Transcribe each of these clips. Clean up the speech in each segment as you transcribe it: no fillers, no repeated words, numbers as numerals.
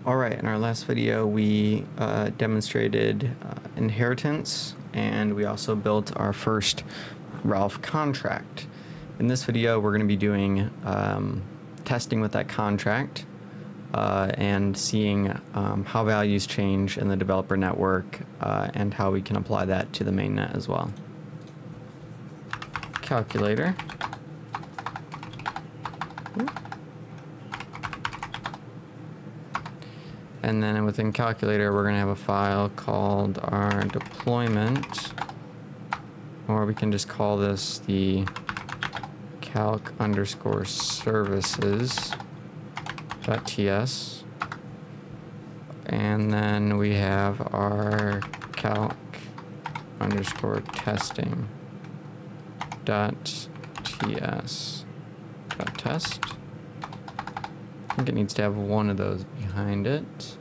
Alright, in our last video we demonstrated inheritance, and we also built our first Ralph contract. In this video we're going to be doing testing with that contract and seeing how values change in the developer network and how we can apply that to the mainnet as well. Calculator. And then within calculator, we're going to have a file called our deployment, or we can just call this the calc_services.ts. And then we have our calc_testing.ts.test. I think it needs to have one of those behind it.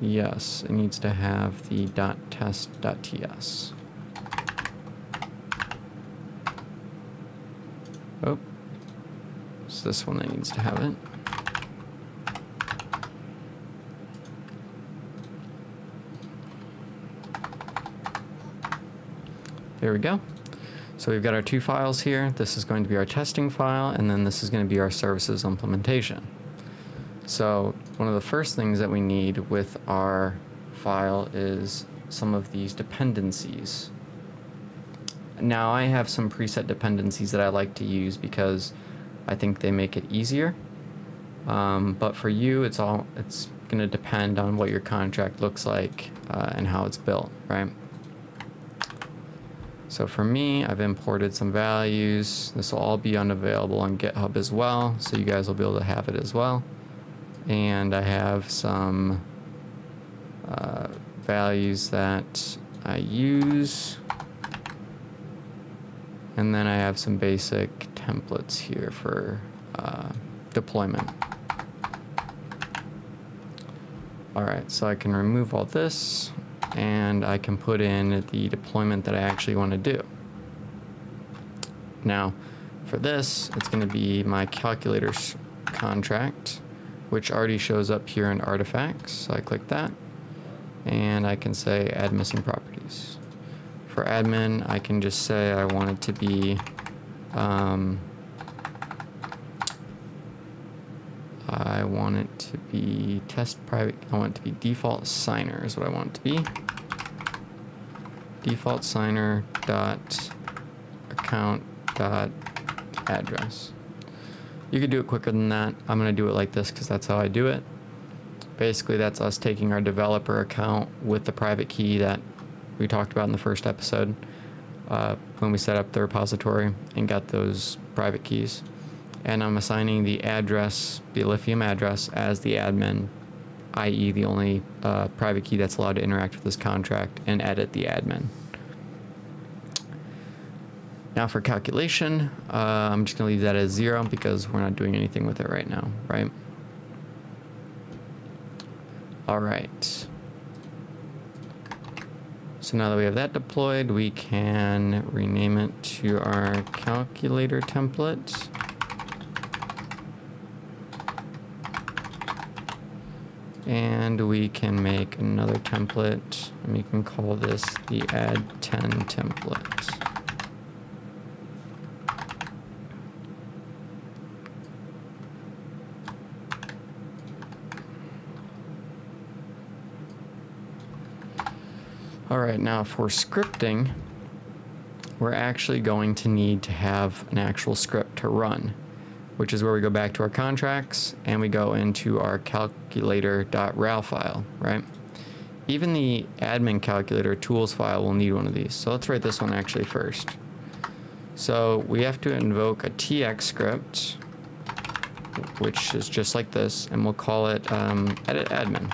Yes, it needs to have the .test.ts. Oh, it's this one that needs to have it. There we go. So we've got our two files here. This is going to be our testing file, and then this is going to be our services implementation. So one of the first things that we need with our file is some of these dependencies. Now I have some preset dependencies that I like to use because I think they make it easier. But for you, it's going to depend on what your contract looks like and how it's built, right? So for me, I've imported some values. This will all be unavailable on GitHub as well, so you guys will be able to have it as well. And I have some values that I use. And then I have some basic templates here for deployment. All right, so I can remove all this, and I can put in the deployment that I actually want to do. Now, for this, it's going to be my calculator's contract, which already shows up here in artifacts. So I click that, and I can say add missing properties. For admin, I can just say I want it to be test private. I want it to be default signer is what I want it to be. Default signer dot account dot address. You could do it quicker than that. I'm going to do it like this because that's how I do it. Basically, that's us taking our developer account with the private key that we talked about in the first episode when we set up the repository and got those private keys. And I'm assigning the address, the Alephium address, as the admin, i.e. the only private key that's allowed to interact with this contract and edit the admin. Now for calculation, I'm just going to leave that as 0 because we're not doing anything with it right now, right? All right. So now that we have that deployed, we can rename it to our calculator template. And we can make another template, and we can call this the add10 template. All right, now for scripting, we're actually going to need to have an actual script to run, which is where we go back to our contracts and we go into our calculator.ral file, right? Even the admin calculator tools file will need one of these. So let's write this one actually first. So we have to invoke a tx script, which is just like this, and we'll call it edit admin.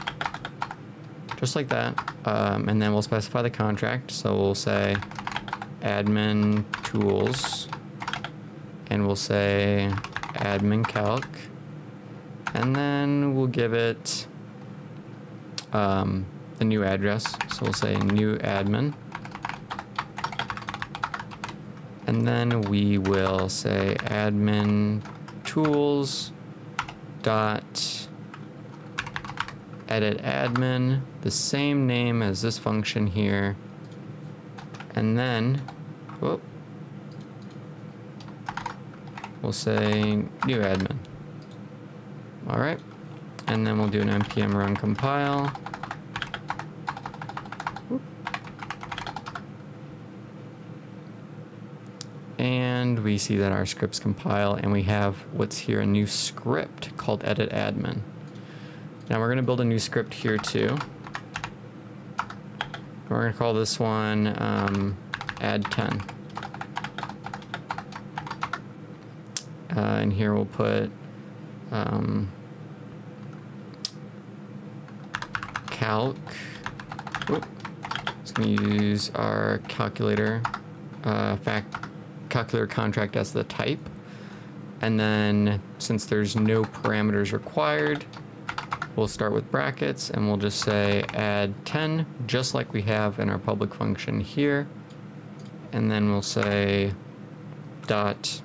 Just like that, and then we'll specify the contract. So we'll say admin tools, and we'll say admin calc, and then we'll give it the new address. So we'll say new admin, and then we will say admin tools dot edit admin, the same name as this function here, and then, whoop, we'll say new admin. All right, and then we'll do an npm run compile. Whoop. And we see that our scripts compile, and we have what's here, a new script called edit admin. Now we're going to build a new script here too. We're going to call this one add 10. And here we'll put calc. Whoop. It's going to use our calculator calculator contract as the type. And then since there's no parameters required, we'll start with brackets and we'll just say add 10, just like we have in our public function here. And then we'll say dot,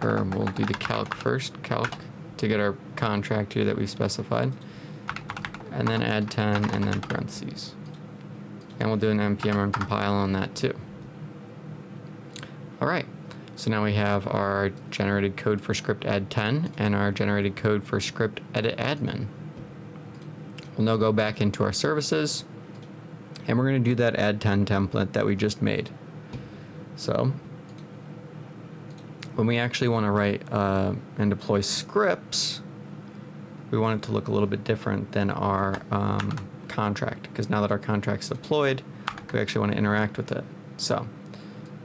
or we'll do the calc first, calc, to get our contract here that we've specified. And then add 10 and then parentheses. And we'll do an npm run compile on that too. All right, so now we have our generated code for script add 10 and our generated code for script edit admin. We'll now go back into our services and we're going to do that add 10 template that we just made. So when we actually want to write and deploy scripts, we want it to look a little bit different than our contract, because now that our contract's deployed, we actually want to interact with it. So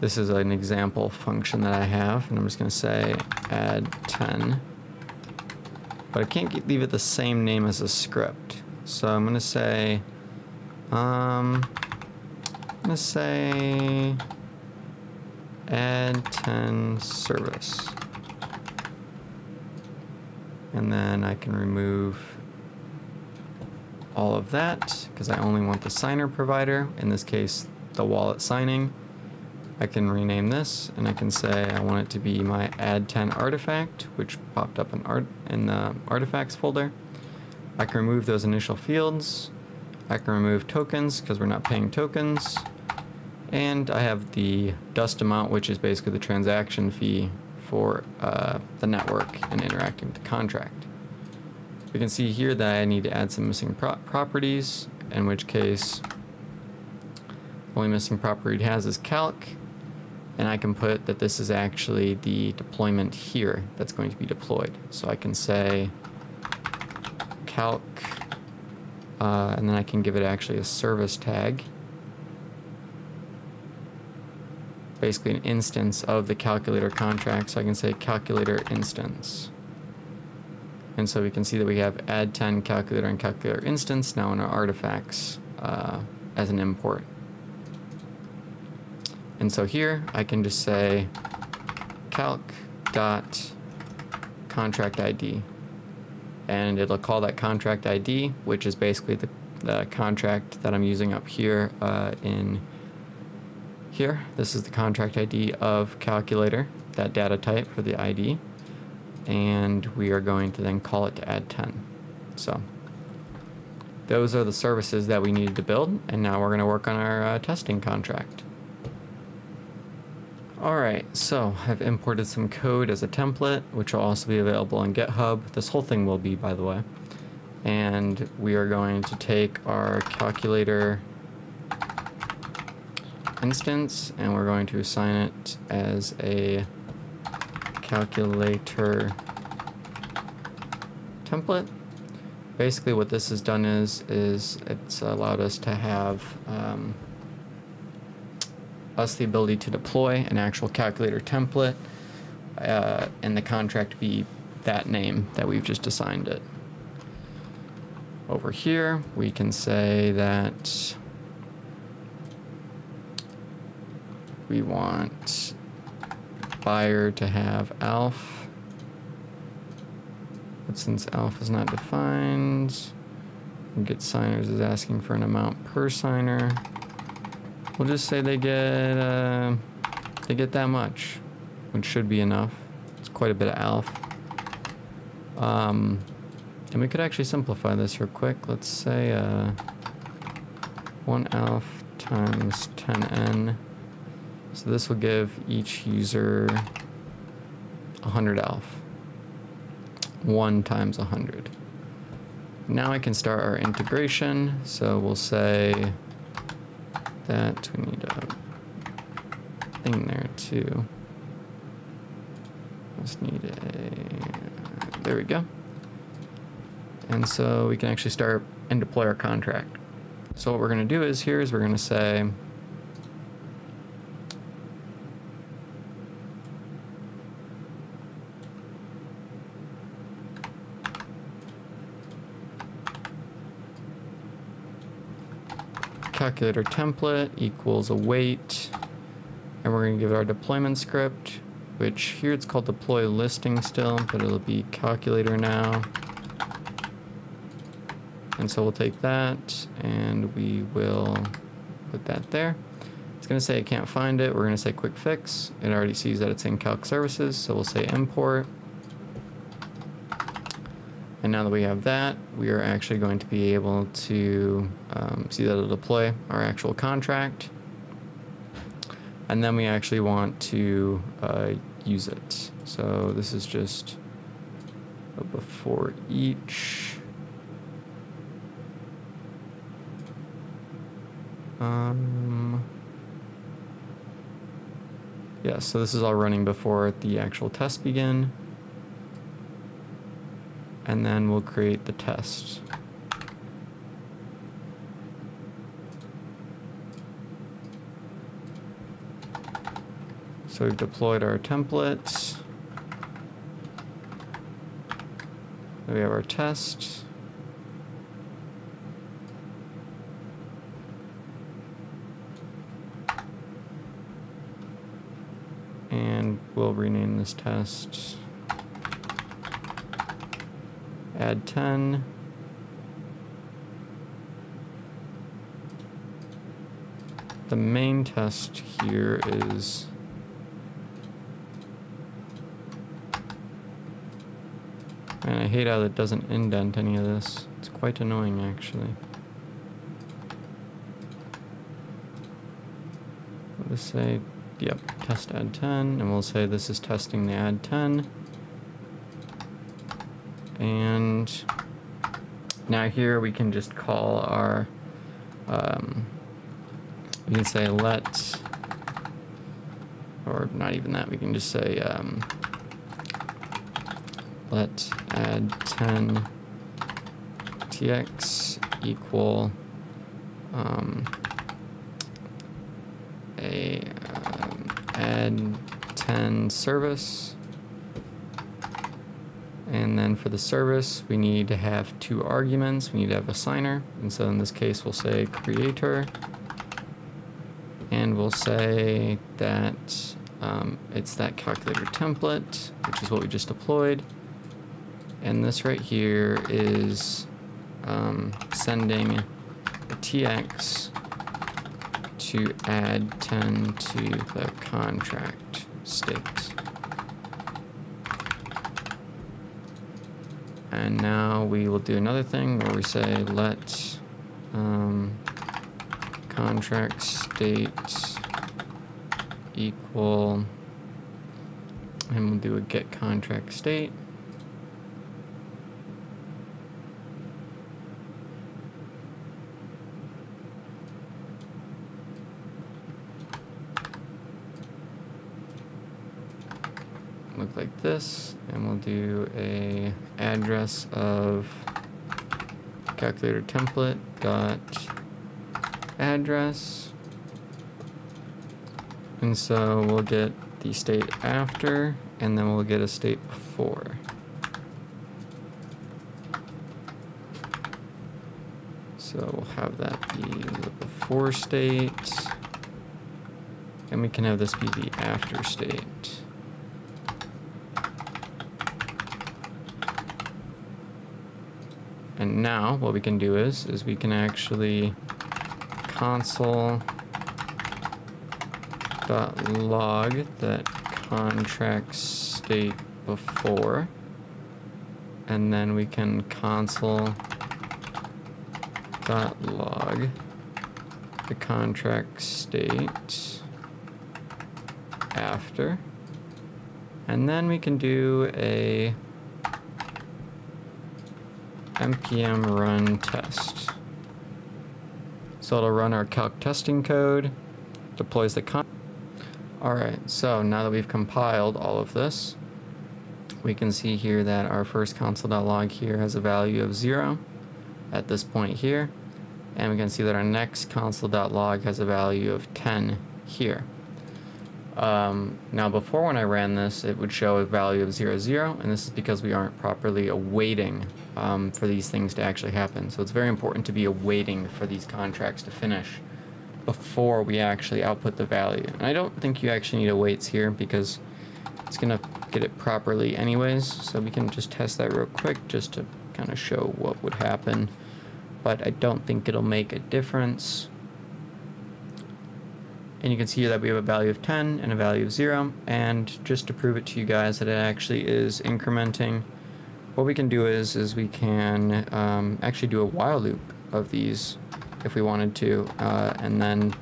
this is an example function that I have, and I'm just going to say add 10, but I can't leave it the same name as a script. So I'm going to say, add 10 service, and then I can remove all of that because I only want the signer provider, in this case the wallet signing. I can rename this and I can say I want it to be my add 10 artifact, which popped up in the artifacts folder. I can remove those initial fields. I can remove tokens because we're not paying tokens. And I have the dust amount, which is basically the transaction fee for the network and interacting with the contract. We can see here that I need to add some missing properties, in which case the only missing property it has is calc. And I can put that this is actually the deployment here that's going to be deployed. So I can say calc, and then I can give it actually a service tag. Basically an instance of the calculator contract. So I can say calculator instance. And so we can see that we have add 10 calculator and calculator instance now in our artifacts as an import. And so here I can just say calc dot contract ID, and it'll call that contract ID, which is basically the contract that I'm using up here in here. This is the contract ID of calculator, that data type for the ID, and we are going to then call it to add 10. So those are the services that we needed to build, and now we're going to work on our testing contract. Alright, so I've imported some code as a template, which will also be available on GitHub. This whole thing will be, by the way. And we are going to take our calculator instance, and we're going to assign it as a calculator template. Basically what this has done is it's allowed us to have the ability to deploy an actual calculator template and the contract be that name that we've just assigned it. Over here we can say that we want buyer to have alph, but since alph is not defined, get signers is asking for an amount per signer. We'll just say they get that much, which should be enough. It's quite a bit of alph. And we could actually simplify this real quick. Let's say 1alf times 10n. So this will give each user 100 alf. 1 times 100. Now I can start our integration. So we'll say that we need a thing there too. Just need a, there we go. And so we can actually start and deploy our contract. So what we're going to do is we're going to say calculator template equals await, and we're going to give it our deployment script, which here it's called deploy listing still, but it'll be calculator now. And so we'll take that and we will put that there. It's going to say it can't find it. We're going to say quick fix. It already sees that it's in calc services, so we'll say import. And now that we have that, we are actually going to be able to see that it'll deploy our actual contract. And then we actually want to use it. So this is just a before each. Yeah, so this is all running before the actual tests begin. And then we'll create the test. So we've deployed our templates. We have our test. And we'll rename this test add 10. The main test here is and I hate how it doesn't indent any of this. It's quite annoying actually. Let's say yep, test add 10, and we'll say this is testing the add 10. And now here we can just call our, we can say let, or not even that, we can just say let add 10 tx equal add 10 service, and then for the service we need to have 2 arguments. We need to have a signer, and so in this case we'll say creator, and we'll say that it's that calculator template, which is what we just deployed, and this right here is sending the tx to add 10 to the contract state. And now we will do another thing where we say let contract state equal, and we'll do a get contract state. Look like this, and we'll do a address of calculator template dot address, and so we'll get the state after, and then we'll get a state before. So we'll have that be the before state, and we can have this be the after state. And now what we can do is we can actually console.log that contract state before, and then we can console.log the contract state after, and then we can do a npm run test. So it'll run our calc testing code, deploys the Alright, so now that we've compiled all of this, we can see here that our first console.log here has a value of 0 at this point here, and we can see that our next console.log has a value of 10 here. Now before, when I ran this, it would show a value of 0, 0, and this is because we aren't properly awaiting for these things to actually happen. So it's very important to be awaiting for these contracts to finish before we actually output the value. And I don't think you actually need awaits here because it's gonna get it properly anyways, so we can just test that real quick just to kind of show what would happen, but I don't think it'll make a difference. And you can see here that we have a value of 10 and a value of 0, and just to prove it to you guys that it actually is incrementing, what we can do is we can actually do a while loop of these if we wanted to, and then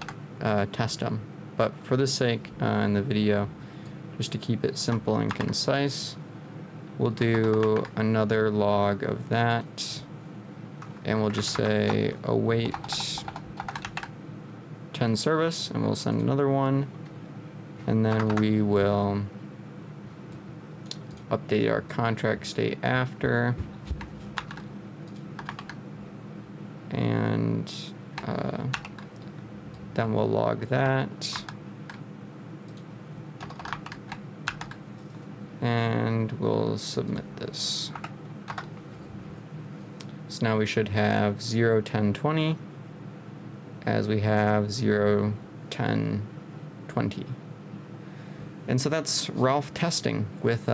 test them. But for the sake in the video, just to keep it simple and concise, we'll do another log of that, and we'll just say await 10 service, and we'll send another one, and then we will update our contract state after, and then we'll log that, and we'll submit this. So now we should have 0, 10, 20, as we have 0, 10, 20. And so that's Ralph testing with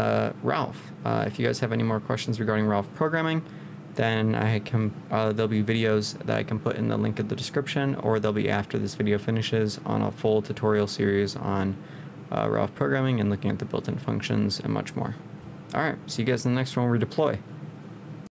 Ralph. If you guys have any more questions regarding Ralph programming, then I can there'll be videos that I can put in the link in the description, or they'll be after this video finishes on a full tutorial series on Ralph programming and looking at the built-in functions and much more. All right, see you guys in the next one where we deploy.